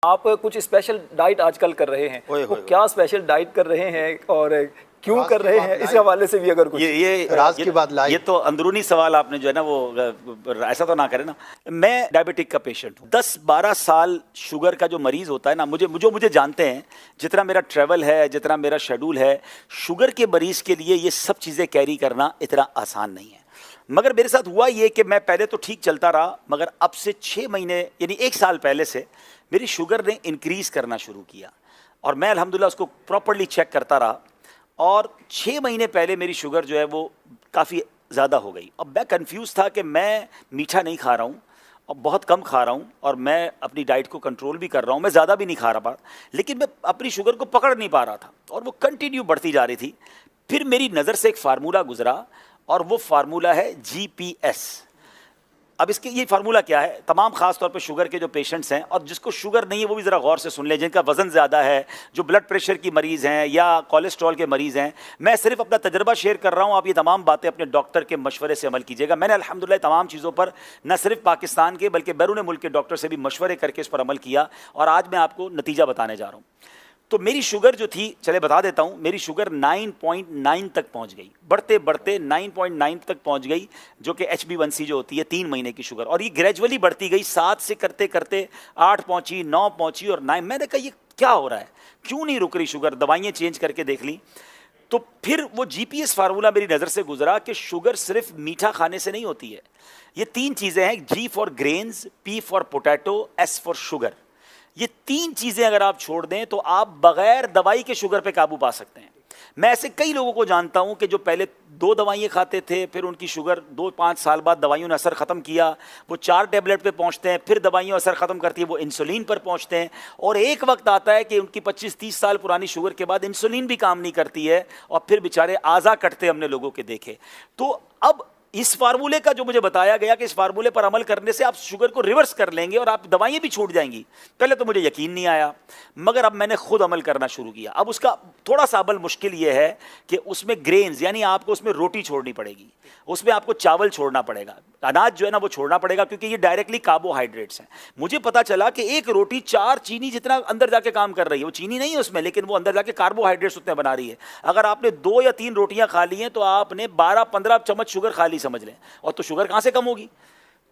आप कुछ special diet आजकल कर रहे हैं, वो क्या स्पेशल डाइट कर रहे हैं और क्यों कर रहे हैं, इस हवाले से भी अगर कुछ ये राज की बात लाई। ये तो अंदरूनी सवाल आपने जो है ना वो ऐसा तो ना करें ना। मैं डायबिटिक का पेशेंट हूँ, 10-12 साल शुगर का जो मरीज होता है ना, मुझे जानते हैं, जितना मेरा ट्रैवल है, जितना मेरा शेड्यूल है, शुगर के मरीज के लिए ये सब चीज़ें कैरी करना इतना आसान नहीं है। मगर मेरे साथ हुआ ये कि मैं पहले तो ठीक चलता रहा, मगर अब से 6 महीने यानी 1 साल पहले से मेरी शुगर ने इंक्रीज़ करना शुरू किया और मैं अल्हम्दुलिल्लाह उसको प्रॉपर्ली चेक करता रहा और 6 महीने पहले मेरी शुगर जो है वो काफ़ी ज़्यादा हो गई। अब मैं कंफ्यूज था कि मैं मीठा नहीं खा रहा हूँ और बहुत कम खा रहा हूँ और मैं अपनी डाइट को कंट्रोल भी कर रहा हूँ, मैं ज़्यादा भी नहीं खा रहा, लेकिन मैं अपनी शुगर को पकड़ नहीं पा रहा था और वो कंटिन्यू बढ़ती जा रही थी। फिर मेरी नज़र से एक फार्मूला गुजरा और वो फार्मूला है GPS। अब इसके ये फार्मूला क्या है, तमाम खास तौर पे शुगर के जो पेशेंट्स हैं और जिसको शुगर नहीं है वो भी ज़रा गौर से सुन लें, जिनका वज़न ज़्यादा है, जो ब्लड प्रेशर की मरीज़ हैं या कोलेस्ट्रॉल के मरीज़ हैं। मैं सिर्फ अपना तजर्बा शेयर कर रहा हूँ, आप ये तमाम बातें अपने डॉक्टर के मशवरे से अमल कीजिएगा। मैंने अल्हम्दुलिल्लाह तमाम चीज़ों पर न सिर्फ पाकिस्तान के बल्कि बैरून मुल्क के डॉक्टर से भी मशवरे करके इस पर अमल किया और आज मैं आपको नतीजा बताने जा रहा हूँ। तो मेरी शुगर जो थी, चले बता देता हूँ, मेरी शुगर 9.9 तक पहुँच गई, बढ़ते बढ़ते 9.9 तक पहुँच गई, जो कि HB1C जो होती है 3 महीने की शुगर, और ये ग्रेजुअली बढ़ती गई, 7 से करते करते 8 पहुँची, 9 पहुँची और 9। मैंने कहा ये क्या हो रहा है, क्यों नहीं रुक रही शुगर, दवाइयाँ चेंज करके देख ली। तो फिर वो GPS फार्मूला मेरी नज़र से गुजरा कि शुगर सिर्फ मीठा खाने से नहीं होती है, ये 3 चीज़ें हैं, G for grains, P for potato, S for sugar. ये 3 चीज़ें अगर आप छोड़ दें तो आप बगैर दवाई के शुगर पे काबू पा सकते हैं। मैं ऐसे कई लोगों को जानता हूं कि जो पहले 2 दवाइयाँ खाते थे, फिर उनकी शुगर 2-5 साल बाद दवाइयों ने असर ख़त्म किया, वो 4 टैबलेट पे पहुंचते हैं, फिर दवाइयों असर ख़त्म करती है, वो इंसुलिन पर पहुंचते हैं और एक वक्त आता है कि उनकी 25-30 साल पुरानी शुगर के बाद इंसुलिन भी काम नहीं करती है और फिर बेचारे आज़ा कटते हमने लोगों के देखे। तो अब इस फार्मूले का जो मुझे बताया गया कि इस फार्मूले पर अमल करने से आप शुगर को रिवर्स कर लेंगे और आप दवाइयाँ भी छूट जाएंगी, पहले तो मुझे यकीन नहीं आया, मगर अब मैंने खुद अमल करना शुरू किया। अब उसका थोड़ा सा अमल मुश्किल ये है कि उसमें ग्रेन्स यानी आपको उसमें रोटी छोड़नी पड़ेगी, उसमें आपको चावल छोड़ना पड़ेगा, अनाज जो है ना वो छोड़ना पड़ेगा, क्योंकि ये डायरेक्टली कार्बोहाइड्रेट्स हैं। मुझे पता चला कि एक रोटी 4 चीनी जितना अंदर जाके काम कर रही है, वो चीनी नहीं है उसमें, लेकिन वो अंदर जाके कार्बोहाइड्रेट्स उतने बना रही है। अगर आपने 2 या 3 रोटियां खा ली हैं तो आपने 12-15 चम्मच शुगर खा ली समझ लें, और तो शुगर कहां से कम होगी।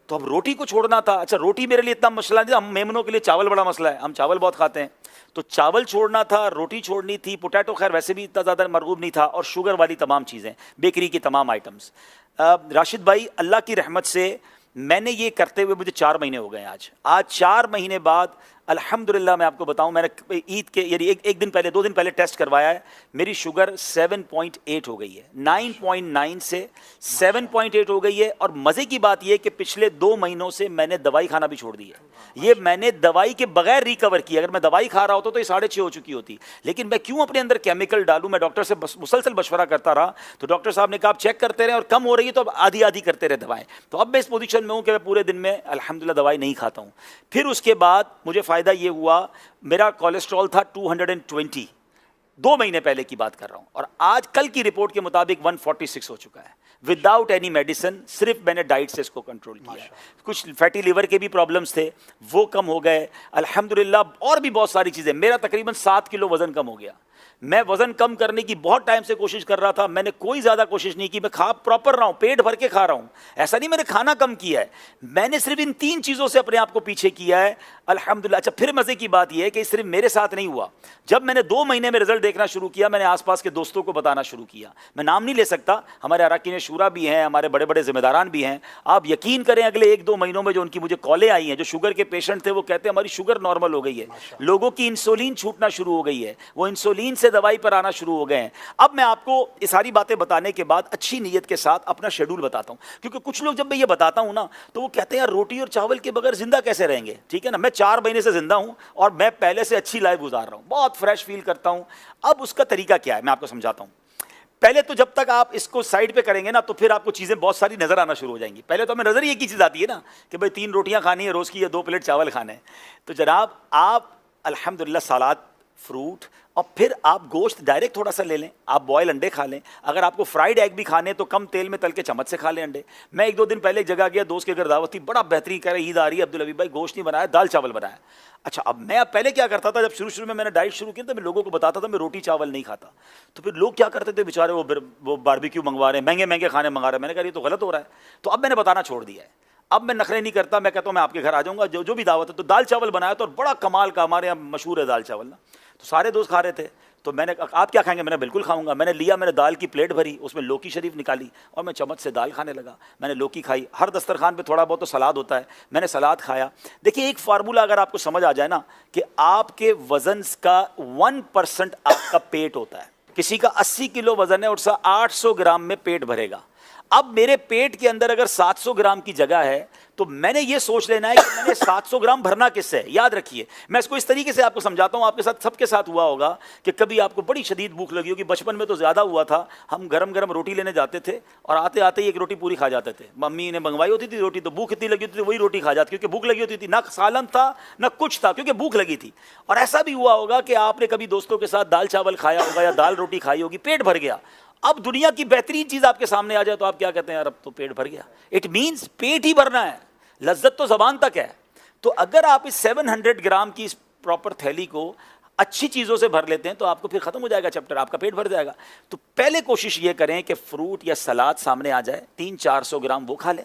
तो अब रोटी को छोड़ना था। अच्छा, रोटी मेरे लिए इतना मसला नहीं था, हम मेमनों के लिए चावल बड़ा मसला है, हम चावल बहुत खाते हैं, तो चावल छोड़ना था, रोटी छोड़नी थी, पोटैटो खैर वैसे भी इतना ज़्यादा मरगूब नहीं था, और शुगर वाली तमाम चीज़ें, बेकरी की तमाम आइटम्स। राशिद भाई, अल्लाह की रहमत से मैंने ये करते हुए मुझे 4 महीने हो गए। आज 4 महीने बाद अल्हम्दुलिल्लाह मैं आपको बताऊं, मैंने ईद के यानी एक दिन पहले 2 दिन पहले टेस्ट करवाया है, मेरी शुगर 7.8 हो गई है, 9.9 से 7.8 हो गई है। और मज़े की बात यह कि पिछले 2 महीनों से मैंने दवाई खाना भी छोड़ दी है, ये मैंने दवाई के बगैर रिकवर किया। अगर मैं दवाई खा रहा होता तो ये 6.5 हो चुकी होती, लेकिन मैं क्यों अपने अंदर केमिकल डालूं। मैं डॉक्टर से मुसलसल मशवरा करता रहा, तो डॉक्टर साहब ने कहा आप चेक करते रहे और कम हो रही है तो अब आधी आधी करते रहे दवाएं। तो अब मैं इस पोजीशन में हूं कि मैं पूरे दिन में अल्हम्दुलिल्लाह दवाई नहीं खाता हूं। फिर उसके बाद मुझे फ़ायदा ये हुआ, मेरा कोलेस्ट्रॉल था 220, 2 महीने पहले की बात कर रहा हूं, और आज कल की रिपोर्ट के मुताबिक 146 हो चुका है, विदाउट एनी मेडिसिन, सिर्फ मैंने डाइट से इसको कंट्रोल किया है। कुछ फैटी लिवर के भी प्रॉब्लम्स थे, वो कम हो गए अल्हम्दुलिल्लाह, और भी बहुत सारी चीज़ें। मेरा तकरीबन 7 किलो वज़न कम हो गया। मैं वज़न कम करने की बहुत टाइम से कोशिश कर रहा था, मैंने कोई ज़्यादा कोशिश नहीं की, मैं खा प्रॉपर रहा हूँ, पेट भर के खा रहा हूँ, ऐसा नहीं मैंने खाना कम किया है, मैंने सिर्फ इन 3 चीज़ों से अपने आप को पीछे किया है अल्हम्दुलिल्लाह। अच्छा, फिर मज़े की बात यह है कि सिर्फ मेरे साथ नहीं हुआ, जब मैंने 2 महीने में रिजल्ट देखना शुरू किया, मैंने आसपास के दोस्तों को बताना शुरू किया। मैं नाम नहीं ले सकता, हमारे अरकान शूरा भी हैं, हमारे बड़े बड़े जिम्मेदारान भी हैं। आप यकीन करें, अगले 1-2 महीनों में जो उनकी मुझे कॉलें आई हैं, जो शुगर के पेशेंट थे, वो कहते हैं हमारी शुगर नॉर्मल हो गई है, लोगों की इंसुलिन छूटना शुरू हो गई है, वो इंसुलिन से दवाई पर आना शुरू हो गए हैं। अब मैं आपको ये सारी बातें बताने के बाद अच्छी नीयत के साथ अपना शेड्यूल बताता हूं, क्योंकि कुछ लोग जब मैं ये बताता हूं ना तो वो कहते हैं यार रोटी और चावल के बगैर जिंदा कैसे रहेंगे। ठीक है ना, मैं 4 महीने से जिंदा हूं और मैं पहले से अच्छी लाइफ गुजार रहा हूं, बहुत फ्रेश फील करता हूं। अब उसका तरीका क्या है मैं आपको समझाता हूं। पहले तो जब तक आप इसको साइड पे करेंगे ना तो फिर आपको चीज़ें बहुत सारी नज़र आना शुरू हो जाएंगी। पहले तो हमें नज़र ही एक ही चीज़ आती है ना कि भाई 3 रोटियां खानी है रोज़ की या 2 प्लेट चावल खाने हैं। तो जनाब आप अल्हम्दुलिल्लाह सलाद फ्रूट, और फिर आप गोश्त डायरेक्ट थोड़ा सा ले लें, आप बॉयल अंडे खा लें, अगर आपको फ्राइड एग भी खाने तो कम तेल में तल के चम्मच से खा लें अंडे। मैं 1-2 दिन पहले एक जगह गया, दोस्त के घर दावत थी, बड़ा बेहतरीन कह रहा है ईद आ रही है अब्दुल हबीब भाई, गोश्त नहीं बनाया, दाल चावल बनाया। अच्छा, अब मैं पहले क्या करता था, जब शुरू में मैंने डाइट शुरू की तो मैं लोगों को बताता था मैं रोटी चावल नहीं खाता, तो फिर लोग क्या करते थे बेचारे, वो बारबेक्यू मंगवा रहे हैं, महंगे महंगे खाने मंगा रहे हैं। मैंने कहा ये तो गलत हो रहा है, तो अब मैंने बताना छोड़ दिया है। अब मैं नखरे नहीं करता, मैं कहता हूँ मैं आपके घर आ जाऊंगा, जो भी दावत है। तो दाल चावल बनाया तो बड़ा कमाल का, हमारे यहाँ मशहूर है दाल चावल ना, तो सारे दोस्त खा रहे थे। तो मैंने कहा आप क्या खाएंगे, मैंने बिल्कुल खाऊंगा। मैंने लिया, मैंने दाल की प्लेट भरी, उसमें लौकी शरीफ निकाली और मैं चम्मच से दाल खाने लगा। मैंने लौकी खाई, हर दस्तरखान पे थोड़ा बहुत तो सलाद होता है, मैंने सलाद खाया। देखिए एक फार्मूला अगर आपको समझ आ जाए ना, कि आपके वजन का 1% आपका पेट होता है। किसी का 80 किलो वजन है, उसका 800 ग्राम में पेट भरेगा। अब मेरे पेट के अंदर अगर 700 ग्राम की जगह है, तो मैंने ये सोच लेना है कि मैंने 700 ग्राम भरना किससे है। याद रखिए, मैं इसको इस तरीके से आपको समझाता हूं, आपके साथ सबके साथ हुआ होगा कि कभी आपको बड़ी शदीद भूख लगी होगी, बचपन में तो ज़्यादा हुआ था। हम गरम गरम रोटी लेने जाते थे और आते आते ही एक रोटी पूरी खा जाते थे। मम्मी ने मंगवाई होती थी रोटी, तो भूख इतनी लगी होती थी वही रोटी खा जाती, क्योंकि भूख लगी होती थी, ना सालन था ना कुछ था, क्योंकि भूख लगी थी। और ऐसा भी हुआ होगा कि आपने कभी दोस्तों के साथ दाल चावल खाया होगा या दाल रोटी खाई होगी, पेट भर गया। अब दुनिया की बेहतरीन चीज आपके सामने आ जाए तो आप क्या कहते हैं, यार अब तो पेट भर गया। इट मीन्स पेट ही भरना है, लज्जत तो जबान तक है। तो अगर आप इस 700 ग्राम की इस प्रॉपर थैली को अच्छी चीज़ों से भर लेते हैं तो आपको फिर खत्म हो जाएगा चैप्टर, आपका पेट भर जाएगा। तो पहले कोशिश ये करें कि फ्रूट या सलाद सामने आ जाए, 300-400 ग्राम वो खा लें,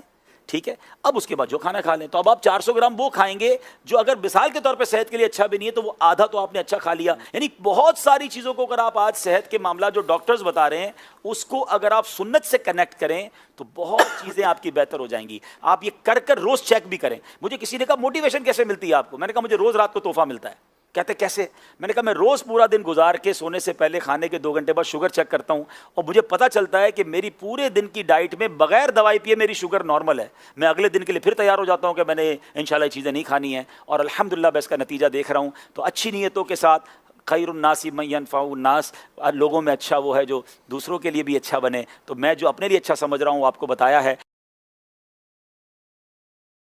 ठीक है। अब उसके बाद जो खाना खा लें। तो अब आप 400 ग्राम वो खाएंगे जो अगर मिसाल के तौर पे सेहत के लिए अच्छा भी नहीं है, तो वो आधा तो आपने अच्छा खा लिया। यानी बहुत सारी चीज़ों को अगर आप आज सेहत के मामला जो डॉक्टर्स बता रहे हैं उसको अगर आप सुन्नत से कनेक्ट करें तो बहुत चीज़ें आपकी बेहतर हो जाएंगी। आप ये कर कर रोज़ चेक भी करें। मुझे किसी ने कहा मोटिवेशन कैसे मिलती है आपको, मैंने कहा मुझे रोज़ रात को तोहफा मिलता है। कहते कैसे, मैंने कहा मैं रोज़ पूरा दिन गुजार के सोने से पहले खाने के 2 घंटे बाद शुगर चेक करता हूँ और मुझे पता चलता है कि मेरी पूरे दिन की डाइट में बगैर दवाई पिए मेरी शुगर नॉर्मल है। मैं अगले दिन के लिए फिर तैयार हो जाता हूँ कि मैंने इंशाल्लाह ये चीज़ें नहीं खानी है, और अल्हम्दुलिल्लाह मैं इसका नतीजा देख रहा हूँ। तो अच्छी नीयतों के साथ खैरुन्नासी मन यनफ़उन्नास, लोगों में अच्छा वो है जो दूसरों के लिए भी अच्छा बने। तो मैं जो अपने लिए अच्छा समझ रहा हूँ आपको बताया है।